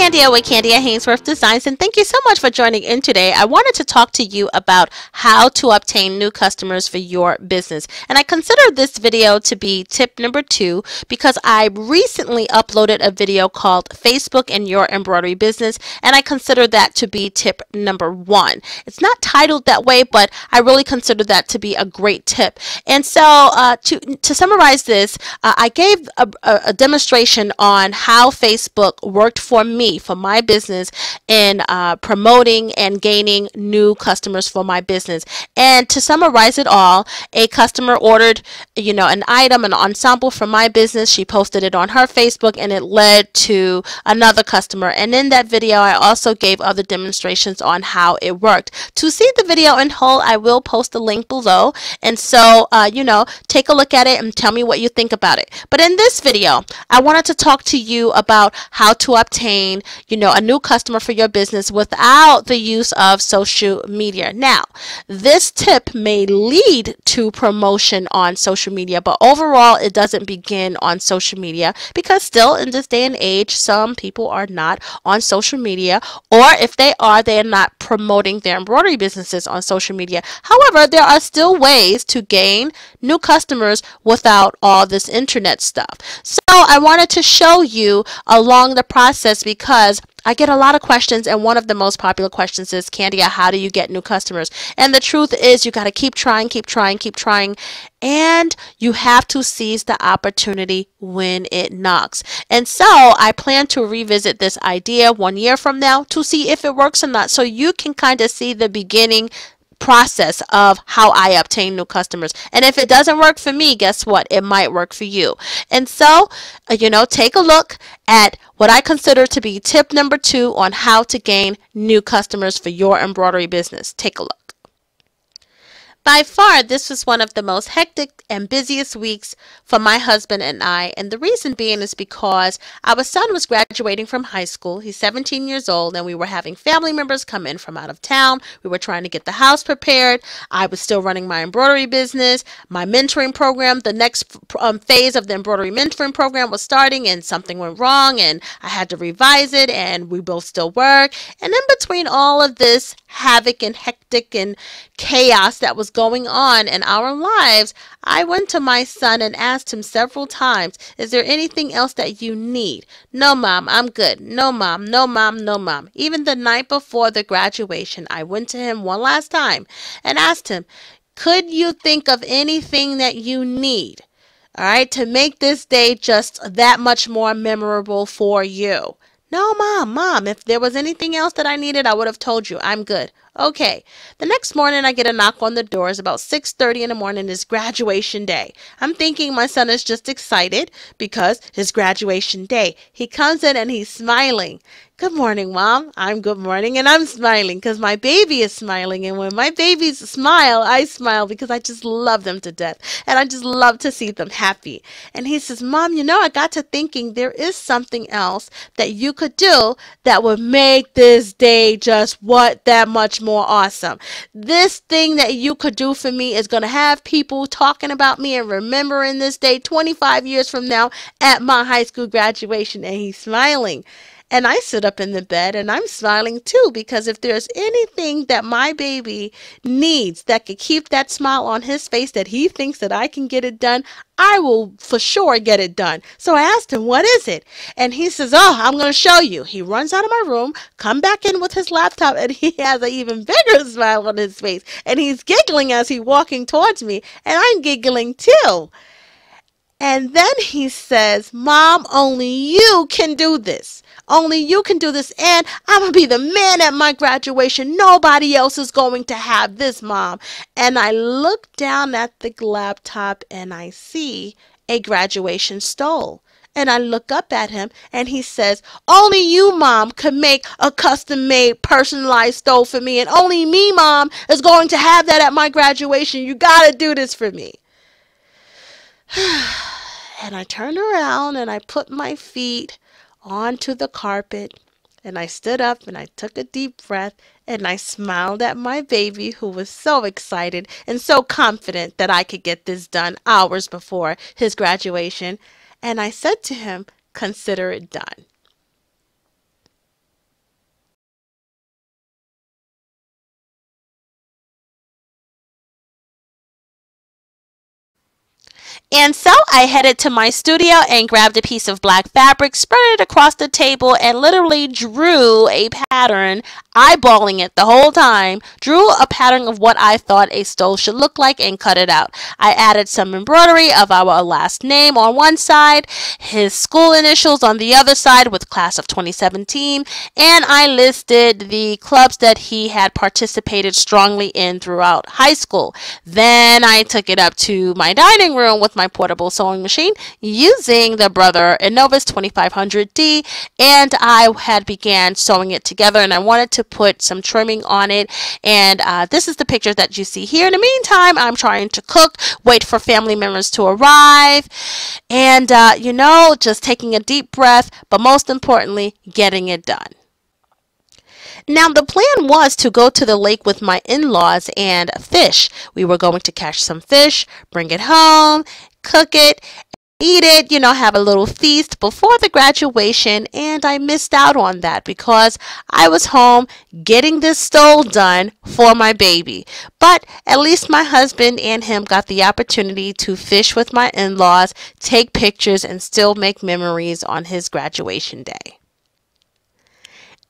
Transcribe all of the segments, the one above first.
Candia with Candia Hainsworth Designs, and thank you so much for joining in today. I wanted to talk to you about how to obtain new customers for your business. And I consider this video to be tip number 2 because I recently uploaded a video called Facebook and Your Embroidery Business, and I consider that to be tip number 1. It's not titled that way, but I really consider that to be a great tip. And so to summarize this, I gave a demonstration on how Facebook worked for me, for my business, in promoting and gaining new customers for my business. And to summarize it all, a customer ordered, an item, an ensemble from my business. She posted it on her Facebook, and it led to another customer. And in that video, I also gave other demonstrations on how it worked. To see the video in whole, I will post the link below. And so, take a look at it and tell me what you think about it. But in this video, I wanted to talk to you about how to obtain, a new customer for your business without the use of social media. Now, this tip may lead to promotion on social media, but overall, it doesn't begin on social media because still in this day and age, some people are not on social media, or if they are not promoting their embroidery businesses on social media. However, there are still ways to gain new customers without all this internet stuff. So I wanted to show you along the process because I get a lot of questions, and one of the most popular questions is, Candia, how do you get new customers? And the truth is, you got to keep trying, and you have to seize the opportunity when it knocks. And so I plan to revisit this idea 1 year from now to see if it works or not, so you can kind of see the beginning process of how I obtain new customers. And if it doesn't work for me, guess what? It might work for you. And so, take a look at what I consider to be tip number 2 on how to gain new customers for your embroidery business. Take a look. By far, this was one of the most hectic and busiest weeks for my husband and I, and the reason being is because our son was graduating from high school. He's 17 years old, and we were having family members come in from out of town. We were trying to get the house prepared. I was still running my embroidery business. My mentoring program, the next phase of the embroidery mentoring program was starting, and something went wrong, and I had to revise it, and we both still work. And in between all of this havoc and hectic and chaos that was going on in our lives, I went to my son and asked him several times, is there anything else that you need? No, Mom, I'm good. No, Mom, no, Mom, no, Mom. Even the night before the graduation, I went to him one last time and asked him, could you think of anything that you need, all right, to make this day just that much more memorable for you? No, Mom, if there was anything else that I needed, I would have told you. I'm good. Okay. The next morning, I get a knock on the door. It's about 6:30 in the morning. It's graduation day. I'm thinking my son is just excited because it's graduation day. He comes in and he's smiling. Good morning, Mom. I'm good morning, and I'm smiling because my baby is smiling. And when my babies smile, I smile because I just love them to death. And I just love to see them happy. And he says, Mom, I got to thinking there is something else that you could do that would make this day just that much more awesome. This thing that you could do for me is going to have people talking about me and remembering this day 25 years from now at my high school graduation. And he's smiling. And I sit up in the bed and I'm smiling too, because if there's anything that my baby needs that could keep that smile on his face, that he thinks that I can get it done, I will for sure get it done. So I asked him, what is it? And he says, I'm going to show you. He runs out of my room, come back in with his laptop, and he has an even bigger smile on his face. And he's giggling as he's walking towards me, and I'm giggling too. And then he says, Mom, only you can do this. Only you can do this, and I'm going to be the man at my graduation. Nobody else is going to have this, Mom. And I look down at the laptop, and I see a graduation stole. And I look up at him, and he says, only you, Mom, can make a custom-made, personalized stole for me, and only me, Mom, is going to have that at my graduation. You got to do this for me. And I turned around, and I put my feet onto the carpet, and I stood up and I took a deep breath, and I smiled at my baby, who was so excited and so confident that I could get this done hours before his graduation. And I said to him, consider it done. And so I headed to my studio and grabbed a piece of black fabric, spread it across the table, and literally drew a pattern, eyeballing it the whole time, drew a pattern of what I thought a stole should look like and cut it out. I added some embroidery of our last name on one side, his school initials on the other side with class of 2017, and I listed the clubs that he had participated strongly in throughout high school. Then I took it up to my dining room with my portable sewing machine using the Brother Innovus 2500D, and I had began sewing it together, and I wanted to put some trimming on it, and this is the picture that you see here. In the meantime, I'm trying to cook, wait for family members to arrive, and just taking a deep breath, but most importantly, getting it done. Now, the plan was to go to the lake with my in-laws and fish. We were going to catch some fish, bring it home, cook it, eat it, have a little feast before the graduation, and I missed out on that because I was home getting this stole done for my baby. But at least my husband and him got the opportunity to fish with my in-laws, take pictures, and still make memories on his graduation day.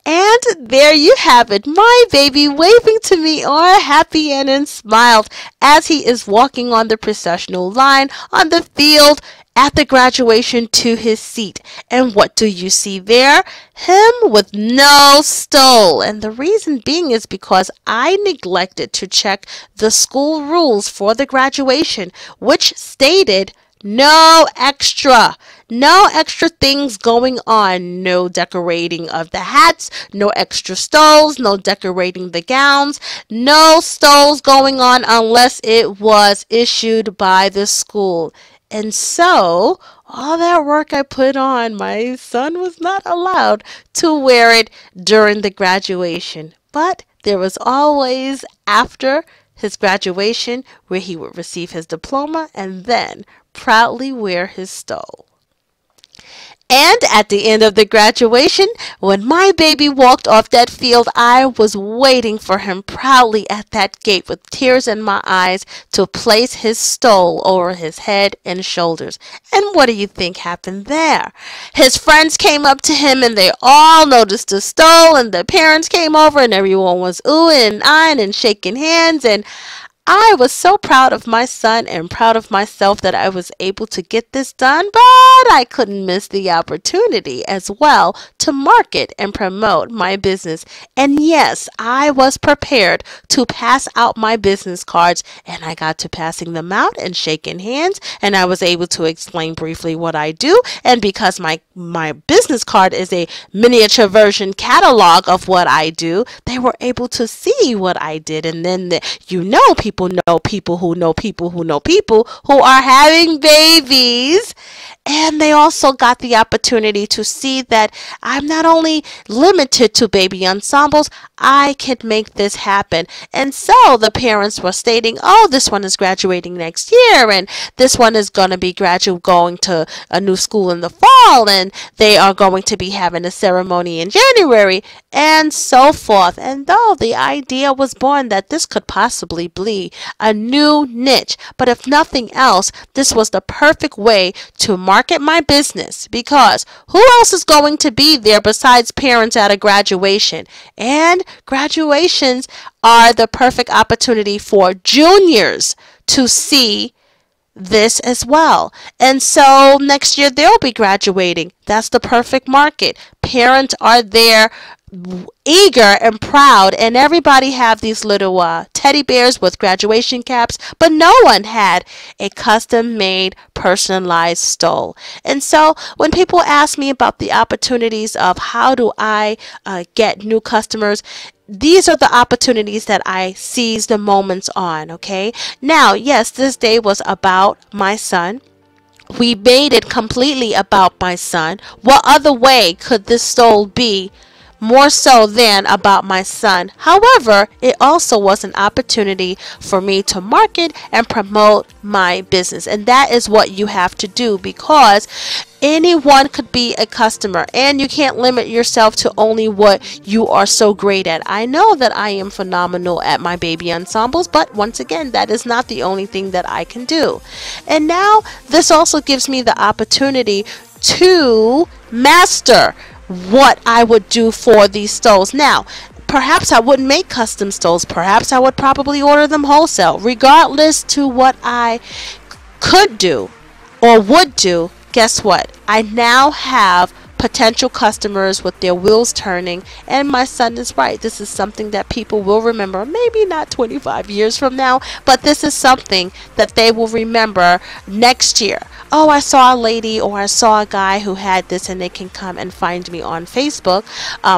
And there you have it, my baby waving to me all happy and smiled as he is walking on the processional line on the field at the graduation to his seat. And what do you see there? Him with no stole. And the reason being is because I neglected to check the school rules for the graduation, which stated no extra things going on. No decorating of the hats, no extra stoles, no decorating the gowns, no stoles going on unless it was issued by the school. And so, all that work I put on, my son was not allowed to wear it during the graduation. But there was always after his graduation where he would receive his diploma and then proudly wear his stole. And at the end of the graduation, when my baby walked off that field, I was waiting for him proudly at that gate with tears in my eyes to place his stole over his head and shoulders. And what do you think happened there? His friends came up to him and they all noticed the stole, and the parents came over and everyone was oohing and eyeing and shaking hands, and I was so proud of my son and proud of myself that I was able to get this done, but I couldn't miss the opportunity as well to market and promote my business. And yes, I was prepared to pass out my business cards, and I got to passing them out and shaking hands, and I was able to explain briefly what I do. And because my business card is a miniature version catalog of what I do, they were able to see what I did. And then people know people who know people who know people who are having babies. And they also got the opportunity to see that I'm not only limited to baby ensembles, I can make this happen. And so the parents were stating, oh, this one is graduating next year, and this one is going to be going to a new school in the fall, and they are going to be having a ceremony in January, and so forth. And though the idea was born that this could possibly be a new niche, but if nothing else, this was the perfect way to market my business, because who else is going to be there besides parents at a graduation? And graduations are the perfect opportunity for juniors to see this as well. And so next year they'll be graduating. That's the perfect market. Parents are there eager and proud, and everybody have these little teddy bears with graduation caps, but no one had a custom made personalized stole. And so when people ask me about the opportunities of how do I get new customers, these are the opportunities that I seize the moments on. Okay, now yes, this day was about my son. We made it completely about my son. What other way could this stole be more so than about my son? However, it also was an opportunity for me to market and promote my business, and that is what you have to do, because Anyone could be a customer, and you can't limit yourself to only what you are so great at. I know that I am phenomenal at my baby ensembles, but once again, that is not the only thing that I can do. And now this also gives me the opportunity to master what I would do for these stoles. Now, perhaps I wouldn't make custom stoles. Perhaps I would probably order them wholesale. Regardless to what I could do or would do, guess what? I now have potential customers with their wheels turning, and my son is right. This is something that people will remember, maybe not 25 years from now, but this is something that they will remember next year. Oh, I saw a lady or I saw a guy who had this, and they can come and find me on Facebook.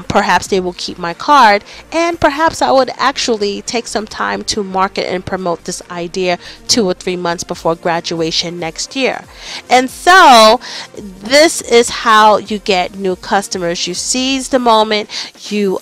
Perhaps they will keep my card, and perhaps I would actually take some time to market and promote this idea 2 or 3 months before graduation next year. And so this is how you get new customers. You seize the moment, you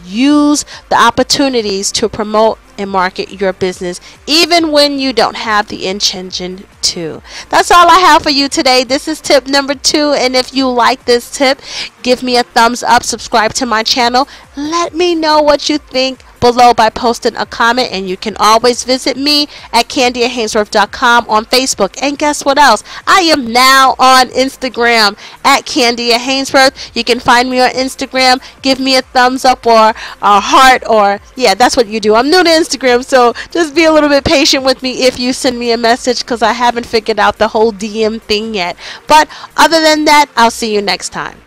use the opportunities to promote and market your business even when you don't have the intention to. That's all I have for you today. This is tip number 2, and if you like this tip, give me a thumbs up, subscribe to my channel, let me know what you think below by posting a comment, and you can always visit me at CandiaHainsworth.com on Facebook. And guess what else? I am now on Instagram at Candia Hainsworth. You can find me on Instagram. Give me a thumbs up or a heart, or yeah, that's what you do. I'm new to Instagram, so just be a little bit patient with me if you send me a message, because I haven't figured out the whole DM thing yet. But other than that, I'll see you next time.